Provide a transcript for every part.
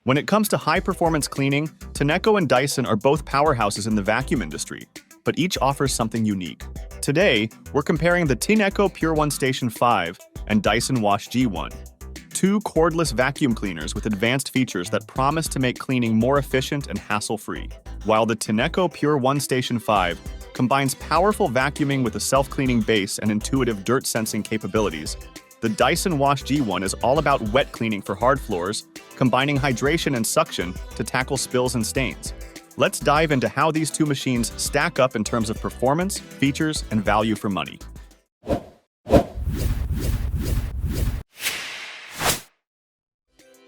When it comes to high-performance cleaning, Tineco and Dyson are both powerhouses in the vacuum industry, but each offers something unique. Today, we're comparing the Tineco Pure One Station 5 and Dyson Wash G1, two cordless vacuum cleaners with advanced features that promise to make cleaning more efficient and hassle-free. While the Tineco Pure One Station 5 combines powerful vacuuming with a self-cleaning base and intuitive dirt-sensing capabilities, the Dyson Wash G1 is all about wet cleaning for hard floors, combining hydration and suction to tackle spills and stains. Let's dive into how these two machines stack up in terms of performance, features, and value for money.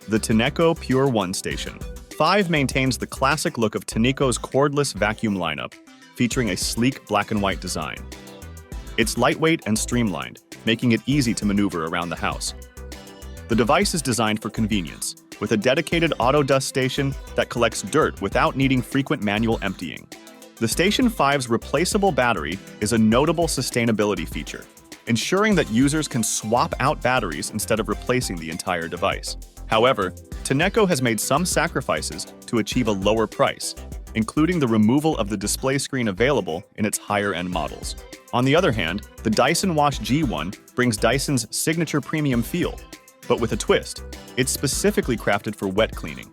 The Tineco Pure One Station 5 maintains the classic look of Tineco's cordless vacuum lineup, featuring a sleek black and white design. It's lightweight and streamlined, making it easy to maneuver around the house. The device is designed for convenience, with a dedicated auto dust station that collects dirt without needing frequent manual emptying. The Station 5's replaceable battery is a notable sustainability feature, ensuring that users can swap out batteries instead of replacing the entire device. However, Tineco has made some sacrifices to achieve a lower price, including the removal of the display screen available in its higher-end models. On the other hand, the Dyson Wash G1 brings Dyson's signature premium feel, but with a twist. It's specifically crafted for wet cleaning.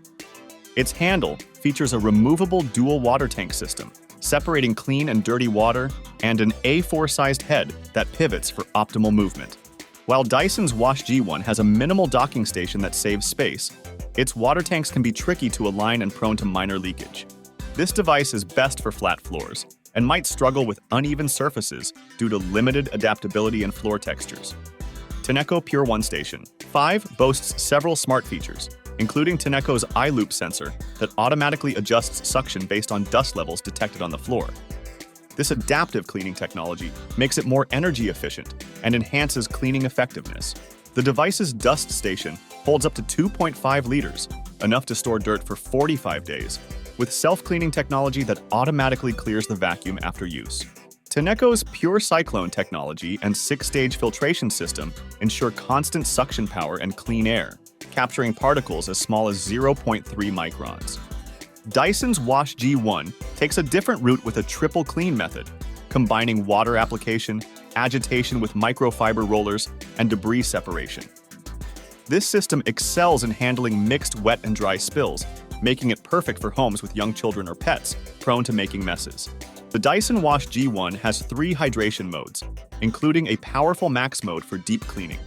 Its handle features a removable dual water tank system, separating clean and dirty water, and an A4-sized head that pivots for optimal movement. While Dyson's Wash G1 has a minimal docking station that saves space, its water tanks can be tricky to align and prone to minor leakage. This device is best for flat floors, and might struggle with uneven surfaces due to limited adaptability in floor textures. Tineco Pure One Station 5 boasts several smart features, including Tineco's eye-loop sensor that automatically adjusts suction based on dust levels detected on the floor. This adaptive cleaning technology makes it more energy efficient and enhances cleaning effectiveness. The device's dust station holds up to 2.5 liters, enough to store dirt for 45 days, with self-cleaning technology that automatically clears the vacuum after use. Tineco's Pure Cyclone technology and 6-stage filtration system ensure constant suction power and clean air, capturing particles as small as 0.3 microns. Dyson's Wash G1 takes a different route with a triple clean method, combining water application, agitation with microfiber rollers, and debris separation. This system excels in handling mixed wet and dry spills, making it perfect for homes with young children or pets prone to making messes. The Dyson Wash G1 has 3 hydration modes, including a powerful max mode for deep cleaning.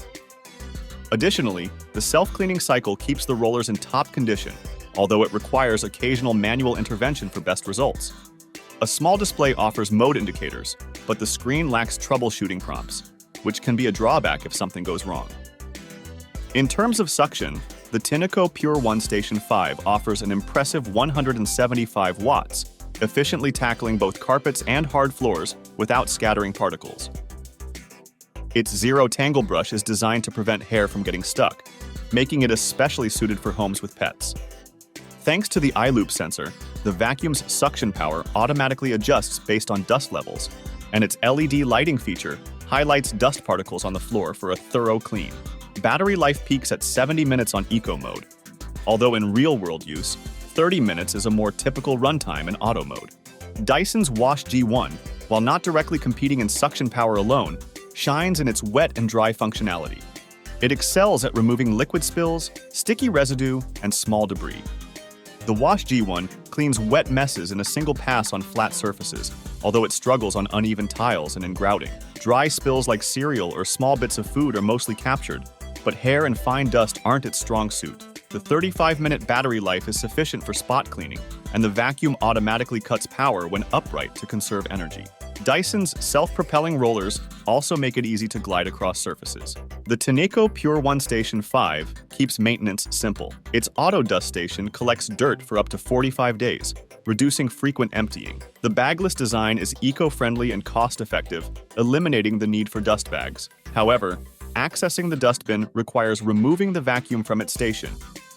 Additionally, the self-cleaning cycle keeps the rollers in top condition, although it requires occasional manual intervention for best results. A small display offers mode indicators, but the screen lacks troubleshooting prompts, which can be a drawback if something goes wrong. In terms of suction, the Tineco Pure One Station 5 offers an impressive 175 watts, efficiently tackling both carpets and hard floors without scattering particles. Its zero tangle brush is designed to prevent hair from getting stuck, making it especially suited for homes with pets. Thanks to the eye-loop sensor, the vacuum's suction power automatically adjusts based on dust levels, and its LED lighting feature highlights dust particles on the floor for a thorough clean. Battery life peaks at 70 minutes on Eco mode, although in real-world use, 30 minutes is a more typical runtime in auto mode. Dyson's Wash G1, while not directly competing in suction power alone, shines in its wet and dry functionality. It excels at removing liquid spills, sticky residue, and small debris. The Wash G1 cleans wet messes in a single pass on flat surfaces, although it struggles on uneven tiles and in grouting. Dry spills like cereal or small bits of food are mostly captured, but hair and fine dust aren't its strong suit. The 35-minute battery life is sufficient for spot cleaning, and the vacuum automatically cuts power when upright to conserve energy. Dyson's self-propelling rollers also make it easy to glide across surfaces. The Tineco Pure One Station 5 keeps maintenance simple. Its auto dust station collects dirt for up to 45 days, reducing frequent emptying. The bagless design is eco-friendly and cost-effective, eliminating the need for dust bags. However, accessing the dustbin requires removing the vacuum from its station,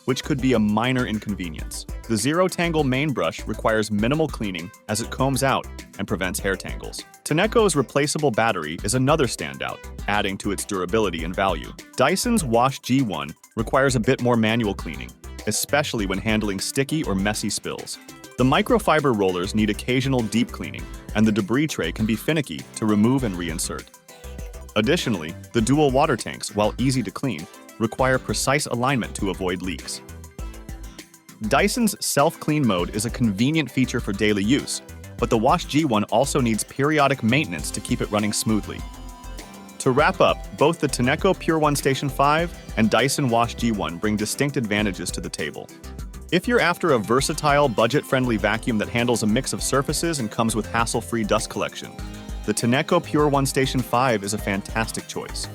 which could be a minor inconvenience. The Zero Tangle main brush requires minimal cleaning as it combs out and prevents hair tangles. Tineco's replaceable battery is another standout, adding to its durability and value. Dyson's Wash G1 requires a bit more manual cleaning, especially when handling sticky or messy spills. The microfiber rollers need occasional deep cleaning, and the debris tray can be finicky to remove and reinsert. Additionally, the dual water tanks, while easy to clean, require precise alignment to avoid leaks. Dyson's self-clean mode is a convenient feature for daily use, but the Wash G1 also needs periodic maintenance to keep it running smoothly. To wrap up, both the Tineco Pure One Station 5 and Dyson Wash G1 bring distinct advantages to the table. If you're after a versatile, budget-friendly vacuum that handles a mix of surfaces and comes with hassle-free dust collection, the Tineco Pure One Station 5 is a fantastic choice.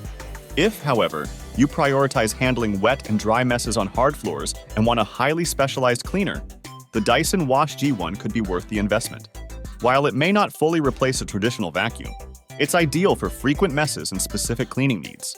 If, however, you prioritize handling wet and dry messes on hard floors and want a highly specialized cleaner, the Dyson Wash G1 could be worth the investment. While it may not fully replace a traditional vacuum, it's ideal for frequent messes and specific cleaning needs.